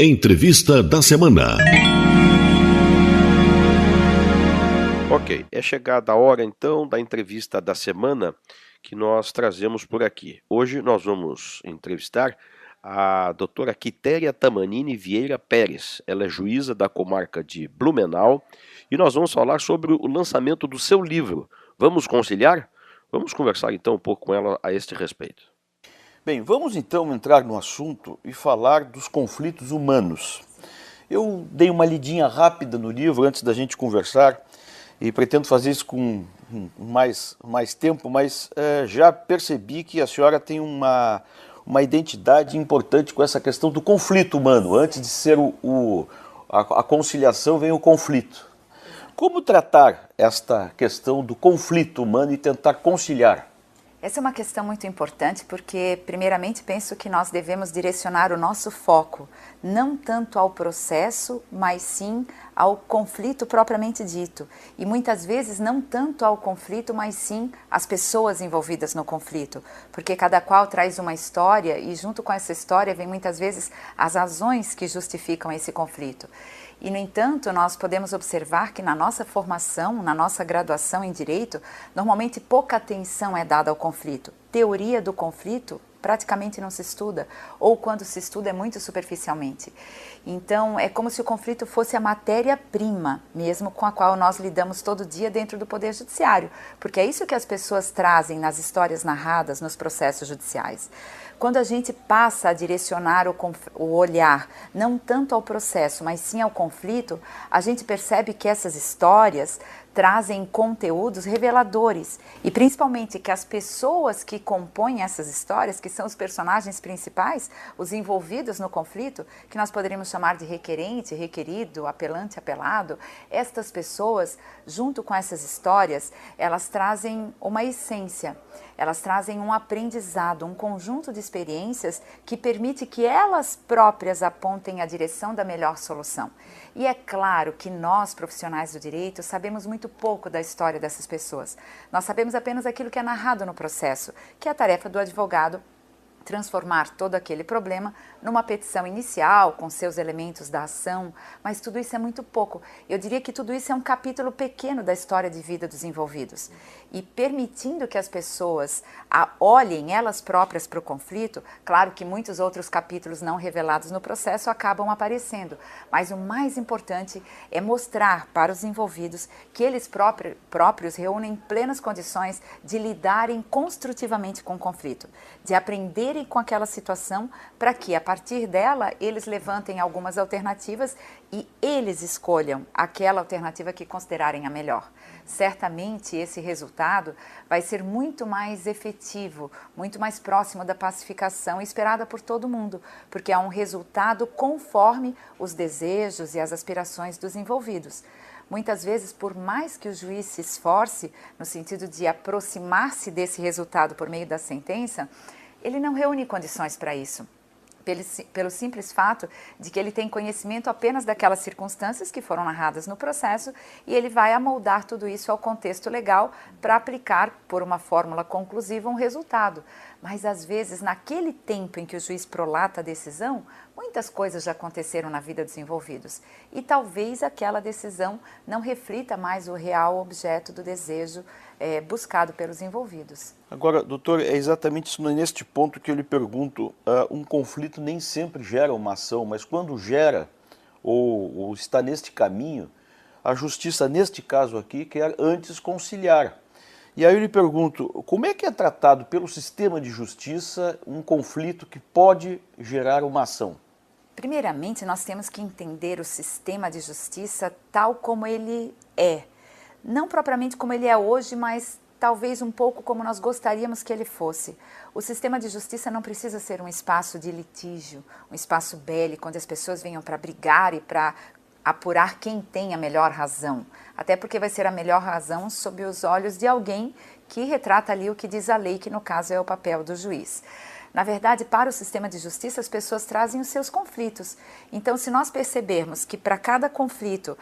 Entrevista da semana. Ok, é chegada a hora então da entrevista da semana que nós trazemos por aqui. Hoje nós vamos entrevistar a doutora Quitéria Tamanini Vieira Pérez. Ela é juíza da comarca de Blumenau e nós vamos falar sobre o lançamento do seu livro. Vamos conciliar? Vamos conversar então um pouco com ela a este respeito. Bem, vamos então entrar no assunto e falar dos conflitos humanos. Eu dei uma lidinha rápida no livro antes da gente conversar e pretendo fazer isso com mais tempo, mas já percebi que a senhora tem uma identidade importante com essa questão do conflito humano. Antes de ser a conciliação, vem o conflito. Como tratar esta questão do conflito humano e tentar conciliar? Essa é uma questão muito importante porque, primeiramente, penso que nós devemos direcionar o nosso foco não tanto ao processo, mas sim ao conflito propriamente dito. E muitas vezes não tanto ao conflito, mas sim às pessoas envolvidas no conflito. Porque cada qual traz uma história e junto com essa história vem muitas vezes as razões que justificam esse conflito. E, no entanto, nós podemos observar que na nossa formação, na nossa graduação em Direito, normalmente pouca atenção é dada ao conflito. Teoria do conflito praticamente não se estuda, ou quando se estuda é muito superficialmente. Então, é como se o conflito fosse a matéria-prima, mesmo com a qual nós lidamos todo dia dentro do Poder Judiciário, porque é isso que as pessoas trazem nas histórias narradas nos processos judiciais. Quando a gente passa a direcionar o olhar não tanto ao processo, mas sim ao conflito, a gente percebe que essas histórias trazem conteúdos reveladores e principalmente que as pessoas que compõem essas histórias, que são os personagens principais, os envolvidos no conflito, que nós poderíamos chamar de requerente, requerido, apelante, apelado, estas pessoas, junto com essas histórias, elas trazem uma essência. Elas trazem um aprendizado, um conjunto de experiências que permite que elas próprias apontem a direção da melhor solução. E é claro que nós, profissionais do direito, sabemos muito pouco da história dessas pessoas. Nós sabemos apenas aquilo que é narrado no processo, que é a tarefa do advogado transformar todo aquele problema numa petição inicial, com seus elementos da ação, mas tudo isso é muito pouco. Eu diria que tudo isso é um capítulo pequeno da história de vida dos envolvidos. E permitindo que as pessoas olhem elas próprias para o conflito, claro que muitos outros capítulos não revelados no processo acabam aparecendo, mas o mais importante é mostrar para os envolvidos que eles próprios reúnem plenas condições de lidarem construtivamente com o conflito, de aprenderem com aquela situação para que, a partir dela, eles levantem algumas alternativas e eles escolham aquela alternativa que considerarem a melhor. Certamente esse resultado vai ser muito mais efetivo, muito mais próximo da pacificação esperada por todo mundo, porque é um resultado conforme os desejos e as aspirações dos envolvidos. Muitas vezes, por mais que o juiz se esforce no sentido de aproximar-se desse resultado por meio da sentença, ele não reúne condições para isso. Pelo simples fato de que ele tem conhecimento apenas daquelas circunstâncias que foram narradas no processo e ele vai amoldar tudo isso ao contexto legal para aplicar, por uma fórmula conclusiva, um resultado. Mas, às vezes, naquele tempo em que o juiz prolata a decisão, muitas coisas já aconteceram na vida dos envolvidos e talvez aquela decisão não reflita mais o real objeto do desejo buscado pelos envolvidos. Agora, doutor, é exatamente neste ponto que eu lhe pergunto, um conflito nem sempre gera uma ação, mas quando gera ou está neste caminho, a justiça, neste caso aqui, quer antes conciliar. E aí eu lhe pergunto, como é que é tratado pelo sistema de justiça um conflito que pode gerar uma ação? Primeiramente, nós temos que entender o sistema de justiça tal como ele é. Não propriamente como ele é hoje, mas talvez um pouco como nós gostaríamos que ele fosse. O sistema de justiça não precisa ser um espaço de litígio, um espaço bélico, onde as pessoas venham para brigar e para apurar quem tem a melhor razão. Até porque vai ser a melhor razão sob os olhos de alguém que retrata ali o que diz a lei, que no caso é o papel do juiz. Na verdade, para o sistema de justiça, as pessoas trazem os seus conflitos. Então, se nós percebermos que para cada conflito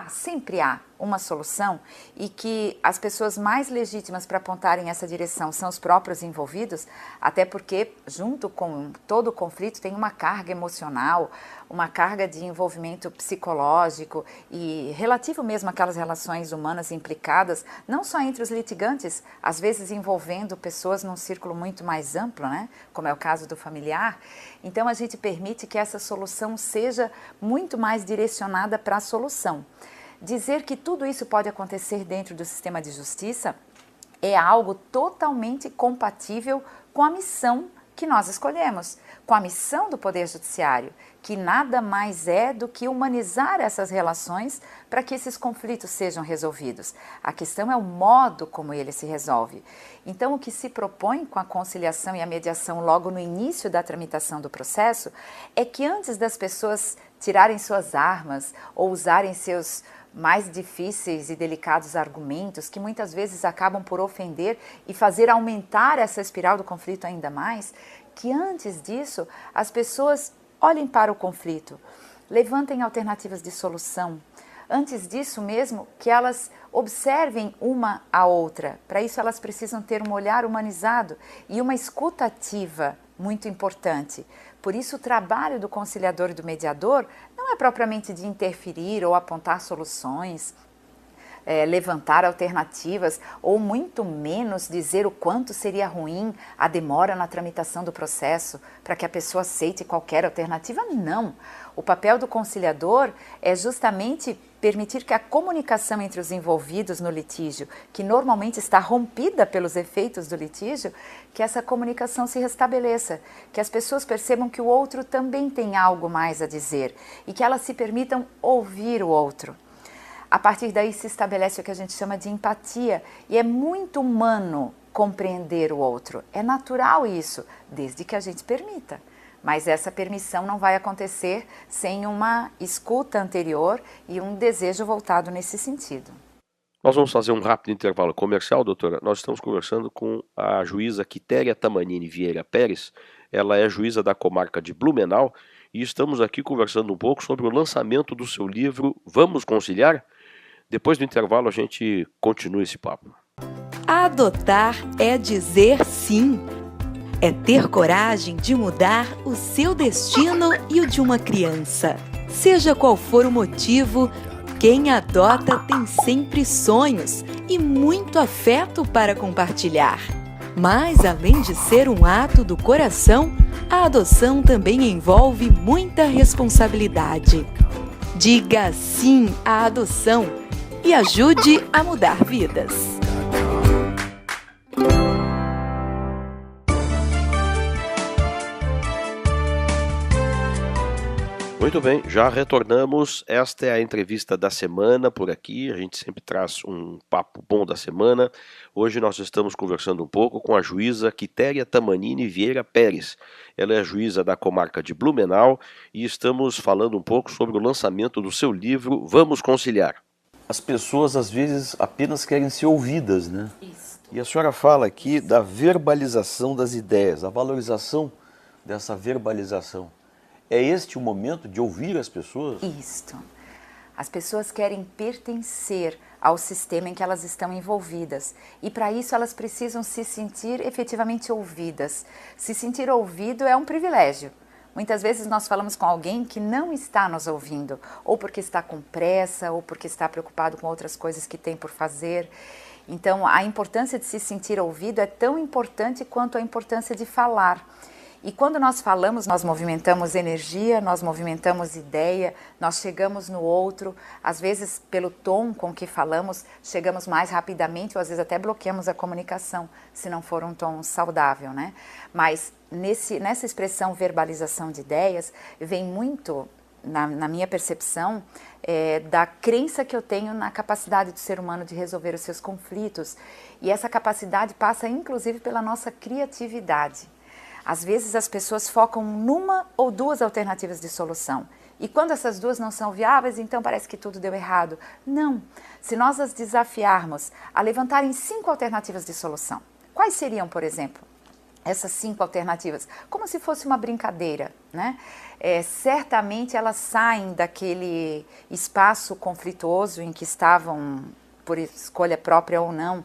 sempre há uma solução e que as pessoas mais legítimas para apontarem essa direção são os próprios envolvidos, até porque junto com todo o conflito tem uma carga emocional, uma carga de envolvimento psicológico e relativo mesmo àquelas relações humanas implicadas, não só entre os litigantes, às vezes envolvendo pessoas num círculo muito mais amplo, né? Como é o caso do familiar. Então a gente permite que essa solução seja muito mais direcionada para a solução. Dizer que tudo isso pode acontecer dentro do sistema de justiça é algo totalmente compatível com a missão que nós escolhemos, com a missão do Poder Judiciário, que nada mais é do que humanizar essas relações para que esses conflitos sejam resolvidos. A questão é o modo como ele se resolve. Então, o que se propõe com a conciliação e a mediação logo no início da tramitação do processo é que antes das pessoas tirarem suas armas ou usarem seus mais difíceis e delicados argumentos, que muitas vezes acabam por ofender e fazer aumentar essa espiral do conflito ainda mais, que antes disso as pessoas olhem para o conflito, levantem alternativas de solução. Antes disso mesmo, que elas observem uma a outra. Para isso elas precisam ter um olhar humanizado e uma escuta ativa muito importante. Por isso o trabalho do conciliador e do mediador não é propriamente de interferir ou apontar soluções, levantar alternativas ou muito menos dizer o quanto seria ruim a demora na tramitação do processo para que a pessoa aceite qualquer alternativa. Não. O papel do conciliador é justamente permitir que a comunicação entre os envolvidos no litígio, que normalmente está rompida pelos efeitos do litígio, que essa comunicação se restabeleça, que as pessoas percebam que o outro também tem algo mais a dizer e que elas se permitam ouvir o outro. A partir daí se estabelece o que a gente chama de empatia e é muito humano compreender o outro. É natural isso, desde que a gente permita. Mas essa permissão não vai acontecer sem uma escuta anterior e um desejo voltado nesse sentido. Nós vamos fazer um rápido intervalo comercial, doutora. Nós estamos conversando com a juíza Quitéria Tamanini Vieira Pérez. Ela é juíza da comarca de Blumenau e estamos aqui conversando um pouco sobre o lançamento do seu livro Vamos Conciliar? Depois do intervalo a gente continua esse papo. Adotar é dizer sim. É ter coragem de mudar o seu destino e o de uma criança. Seja qual for o motivo, quem adota tem sempre sonhos e muito afeto para compartilhar. Mas, além de ser um ato do coração, a adoção também envolve muita responsabilidade. Diga sim à adoção e ajude a mudar vidas. Muito bem, já retornamos. Esta é a entrevista da semana por aqui. A gente sempre traz um papo bom da semana. Hoje nós estamos conversando um pouco com a juíza Quitéria Tamanini Vieira Pérez. Ela é juíza da comarca de Blumenau e estamos falando um pouco sobre o lançamento do seu livro Vamos Conciliar. As pessoas às vezes apenas querem ser ouvidas, né? Isso. E a senhora fala aqui da verbalização das ideias, a valorização dessa verbalização. É este o momento de ouvir as pessoas? Isto. As pessoas querem pertencer ao sistema em que elas estão envolvidas e para isso elas precisam se sentir efetivamente ouvidas. Se sentir ouvido é um privilégio. Muitas vezes nós falamos com alguém que não está nos ouvindo, ou porque está com pressa, ou porque está preocupado com outras coisas que tem por fazer. Então, a importância de se sentir ouvido é tão importante quanto a importância de falar. E quando nós falamos, nós movimentamos energia, nós movimentamos ideia, nós chegamos no outro, às vezes pelo tom com que falamos, chegamos mais rapidamente ou às vezes até bloqueamos a comunicação, se não for um tom saudável, né? Mas nessa expressão verbalização de ideias, vem muito, na minha percepção, da crença que eu tenho na capacidade do ser humano de resolver os seus conflitos. E essa capacidade passa inclusive pela nossa criatividade. Às vezes as pessoas focam numa ou duas alternativas de solução. E quando essas duas não são viáveis, então parece que tudo deu errado. Não. Se nós as desafiarmos a levantarem 5 alternativas de solução, quais seriam, por exemplo? essas 5 alternativas, como se fosse uma brincadeira, né? Certamente elas saem daquele espaço conflituoso em que estavam, por escolha própria ou não,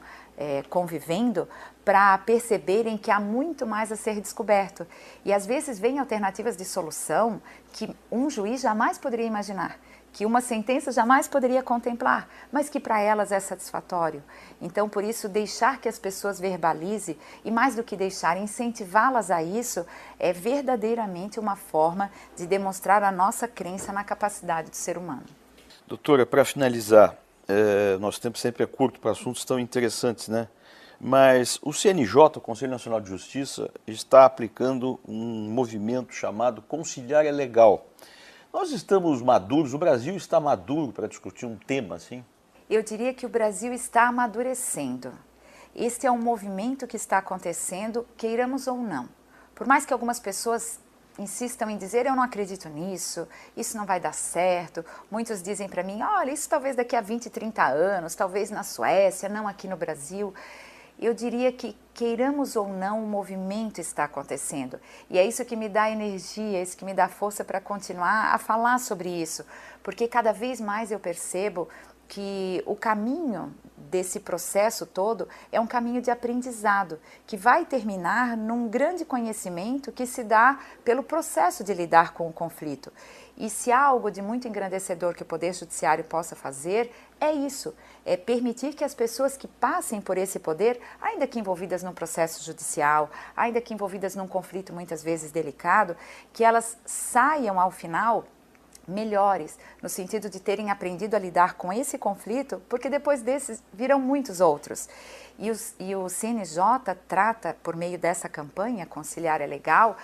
convivendo, para perceberem que há muito mais a ser descoberto. E às vezes vêm alternativas de solução que um juiz jamais poderia imaginar, que uma sentença jamais poderia contemplar, mas que para elas é satisfatório. Então, por isso, deixar que as pessoas verbalizem, e mais do que deixar, incentivá-las a isso, é verdadeiramente uma forma de demonstrar a nossa crença na capacidade do ser humano. Doutora, para finalizar, nosso tempo sempre é curto para assuntos tão interessantes, né? Mas o CNJ, o Conselho Nacional de Justiça, está aplicando um movimento chamado Conciliar é Legal. Nós estamos maduros, o Brasil está maduro para discutir um tema assim? Eu diria que o Brasil está amadurecendo. Este é um movimento que está acontecendo, queiramos ou não. Por mais que algumas pessoas insistam em dizer, eu não acredito nisso, isso não vai dar certo. Muitos dizem para mim, olha, isso talvez daqui a 20, 30 anos, talvez na Suécia, não aqui no Brasil. Eu diria que, queiramos ou não, o movimento está acontecendo. E é isso que me dá energia, é isso que me dá força para continuar a falar sobre isso. Porque cada vez mais eu percebo que o caminho desse processo todo é um caminho de aprendizado, que vai terminar num grande conhecimento que se dá pelo processo de lidar com o conflito. E se há algo de muito engrandecedor que o Poder Judiciário possa fazer, é isso, é permitir que as pessoas que passem por esse poder, ainda que envolvidas num processo judicial, ainda que envolvidas num conflito muitas vezes delicado, que elas saiam ao final melhores, no sentido de terem aprendido a lidar com esse conflito, porque depois desses virão muitos outros. E o CNJ trata, por meio dessa campanha, Conciliar é Legal,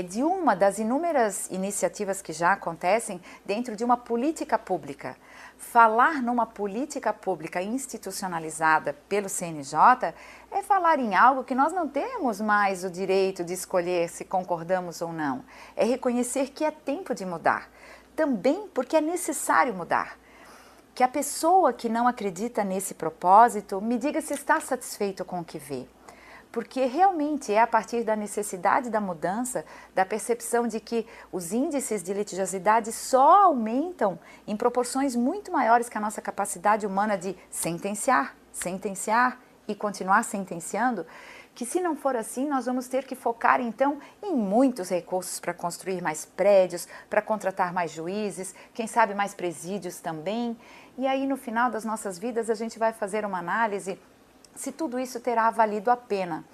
de uma das inúmeras iniciativas que já acontecem dentro de uma política pública. Falar numa política pública institucionalizada pelo CNJ é falar em algo que nós não temos mais o direito de escolher se concordamos ou não. É reconhecer que é tempo de mudar. Também porque é necessário mudar. Que a pessoa que não acredita nesse propósito me diga se está satisfeito com o que vê. Porque realmente é a partir da necessidade da mudança, da percepção de que os índices de litigiosidade só aumentam em proporções muito maiores que a nossa capacidade humana de sentenciar e continuar sentenciando, que se não for assim, nós vamos ter que focar então em muitos recursos para construir mais prédios, para contratar mais juízes, quem sabe mais presídios também. E aí no final das nossas vidas a gente vai fazer uma análise se tudo isso terá valido a pena.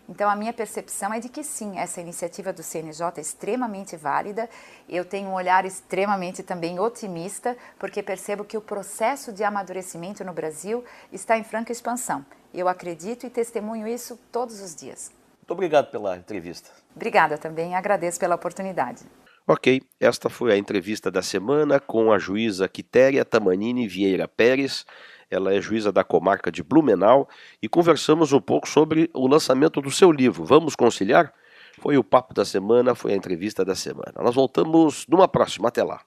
Então a minha percepção é de que sim, essa iniciativa do CNJ é extremamente válida. Eu tenho um olhar extremamente também otimista, porque percebo que o processo de amadurecimento no Brasil está em franca expansão. Eu acredito e testemunho isso todos os dias. Muito obrigado pela entrevista. Obrigada também, agradeço pela oportunidade. Ok, esta foi a entrevista da semana com a juíza Quitéria Tamanini Vieira Pérez. Ela é juíza da comarca de Blumenau e conversamos um pouco sobre o lançamento do seu livro. Vamos conciliar? Foi o papo da semana, foi a entrevista da semana. Nós voltamos numa próxima. Até lá.